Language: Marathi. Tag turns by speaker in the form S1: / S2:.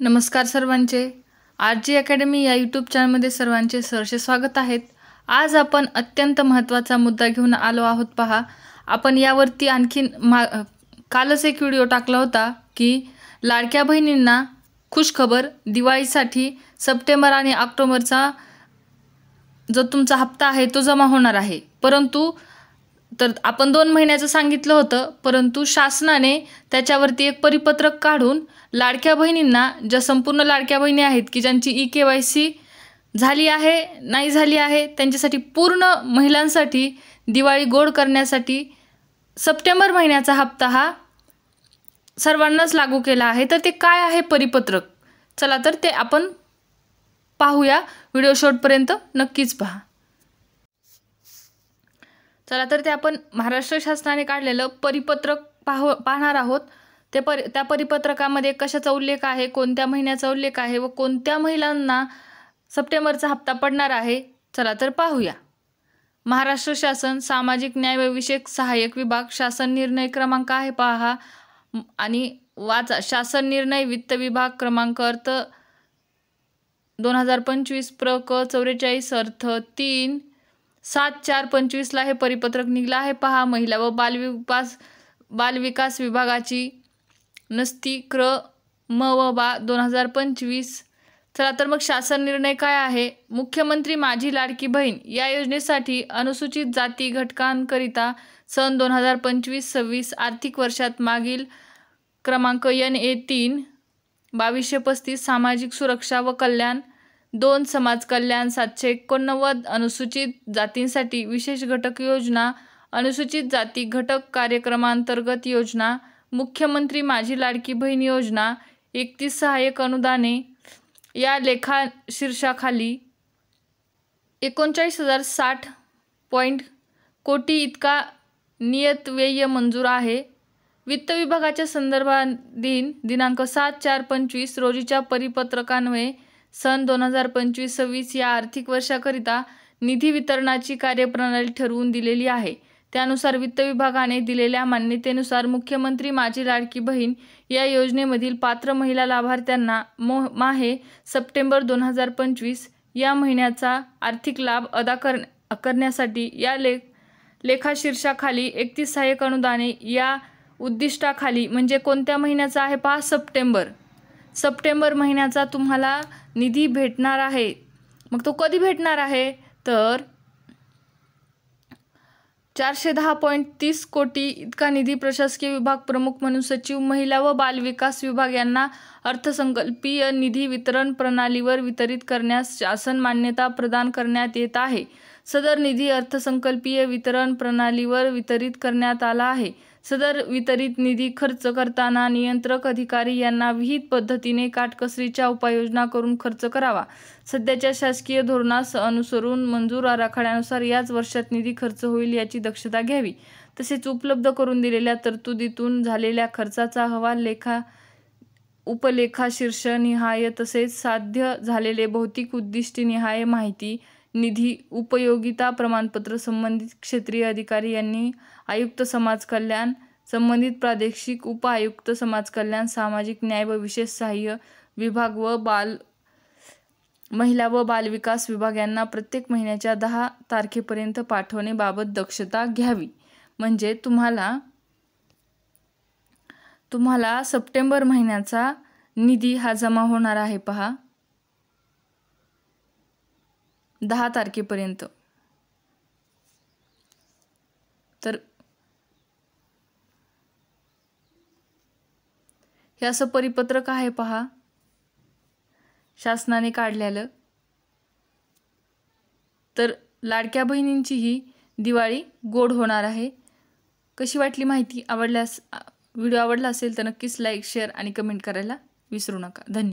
S1: नमस्कार सर्वांचे। RG अकॅडमी या यूट्यूब चॅनलमध्ये सर्वांचे सहर्ष स्वागत आहेत। आज आपण अत्यंत महत्त्वाचा मुद्दा घेऊन आलो आहोत। पहा, आपण यावरती आणखीन कालच एक व्हिडिओ टाकला होता की लाडक्या बहिणींना खुशखबर, दिवाळीसाठी सप्टेंबर आणि ऑक्टोबरचा जो तुमचा हप्ता आहे तो जमा होणार आहे। परंतु आपण 2 महिन्याचं सांगितलं होतं, परंतु शासनाने त्याच्यावरती एक परिपत्रक काढून लाडक्या बहिणींना, ज्या संपूर्ण लाडक्या बहिणी आहेत की ज्यांची EKYC झाली आहे नाही झाली आहे, त्यांच्यासाठी पूर्ण महिलांसाठी दिवाळी गोड करण्यासाठी सप्टेंबर महिन्याचा हप्ता हा सर्वांनाच लागू केला आहे। तर ते काय आहे परिपत्रक, चला तर ते आपण पाहूया। व्हिडिओ शेवटपर्यंत नक्कीच पहा। चला तर ते आपण महाराष्ट्र शासनाने काढलेलं परिपत्रक पाहणार आहोत। त्या परिपत्रकामध्ये कशाचा उल्लेख आहे, कोणत्या महिन्याचा उल्लेख आहे व कोणत्या महिलांना सप्टेंबरचा हप्ता पडणार आहे, चला तर पाहूया। महाराष्ट्र शासन सामाजिक न्याय व विशेष सहाय्यक विभाग शासन निर्णय क्रमांक आहे पहा आणि वाचा। शासन निर्णय वित्त विभाग क्रमांक अर्थ 2025 प्र.क. 44 अर्थ 3/7/4/25 ला हे परिपत्रक निघलं आहे पहा। महिला व बालविकास विभागाची नसती क्रम व 2025। चला तर मग शासन निर्णय काय आहे। मुख्यमंत्री माझी लाडकी बहीण या योजनेसाठी अनुसूचित जाती घटकांकरिता सन 2025-26 आर्थिक वर्षात मागील क्रमांक NA 3/2235 सामाजिक सुरक्षा व कल्याण 2 समाज कल्याण 789 अनुसूचित जातींसाठी विशेष घटक योजना, अनुसूचित जाती घटक कार्यक्रमांतर्गत योजना, मुख्यमंत्री माझी लाडकी बहीण योजना, 31 सहाय्यक अनुदाने या लेखा शीर्षाखाली 39,060 कोटी इतका नियत व्यय मंजूर आहे। वित्त विभागाच्या संदर्भाधीन दिनांक 7/4/25 रोजीच्या परिपत्रकान्वये सन 2025-26 या आर्थिक वर्षाकरिता निधी वितरणाची कार्यप्रणाली ठरवून दिलेली आहे। त्यानुसार वित्त विभागाने दिलेल्या मान्यतेनुसार मुख्यमंत्री माझी लाडकी बहीण या योजनेमधील पात्र महिला लाभार्थ्यांना माहे सप्टेंबर 2025 या महिन्याचा आर्थिक लाभ अदा करण्यासाठी या लेखा शीर्षाखाली 31 सहाय्यक अनुदाने या उद्दिष्टाखाली, म्हणजे कोणत्या महिन्याचा आहे पहा, सप्टेंबर महिन्याचा तुम्हाला निधी भेटणार आहे। मग तो कधी भेटणार आहे तर 410.30 कोटी इतका निधी प्रशासकीय विभाग प्रमुख म्हणून सचिव, महिला व बालविकास विभाग यांना अर्थसंकल्पीय निधी वितरण प्रणालीवर वितरित करण्यास शासन मान्यता प्रदान करण्यात येत आहे। सदर निधी अर्थसंकल्पीय वितरण प्रणालीवर वितरित करण्यात आला आहे। सदर वितरित निधी खर्च करताना नियंत्रक अधिकारी यांना विहित पद्धतीने काटकसरीच्या उपाययोजना करून खर्च करावा। सध्याच्या शासकीय धोरणास अनुसरून मंजूर आराखड्यानुसार याच वर्षात निधी खर्च होईल याची दक्षता घ्यावी। तसेच उपलब्ध करून दिलेल्या तरतुदीतून झालेल्या खर्चाचा अहवाल उपलेखा शीर्षनिहाय तसेच साध्य झालेले भौतिक उद्दिष्टनिहाय माहिती, निधी उपयोगिता प्रमाणपत्र संबंधित क्षेत्रीय अधिकारी यांनी आयुक्त समाज कल्याण, संबंधित प्रादेशिक उप-आयुक्त समाज कल्याण, सामाजिक न्याय व विशेष सहाय्य विभाग व महिला व बालविकास विभाग यांना प्रत्येक महिन्याच्या 10 तारखेपर्यंत पाठवण्याबाबत दक्षता घ्यावी। म्हणजे तुम्हाला सप्टेंबर महिन्याचा निधी हा जमा होणार आहे पहा 10 तारखेपर्यंत। तर हे असं परिपत्रक आहे पहा शासनाने काढलेलं। तर लाडक्या बहिणींची ही दिवाळी गोड होणार आहे। कशी वाटली माहिती? व्हिडिओ आवडला असेल तर नक्कीच लाईक, शेअर आणि कमेंट करायला विसरू नका। धन्यवाद।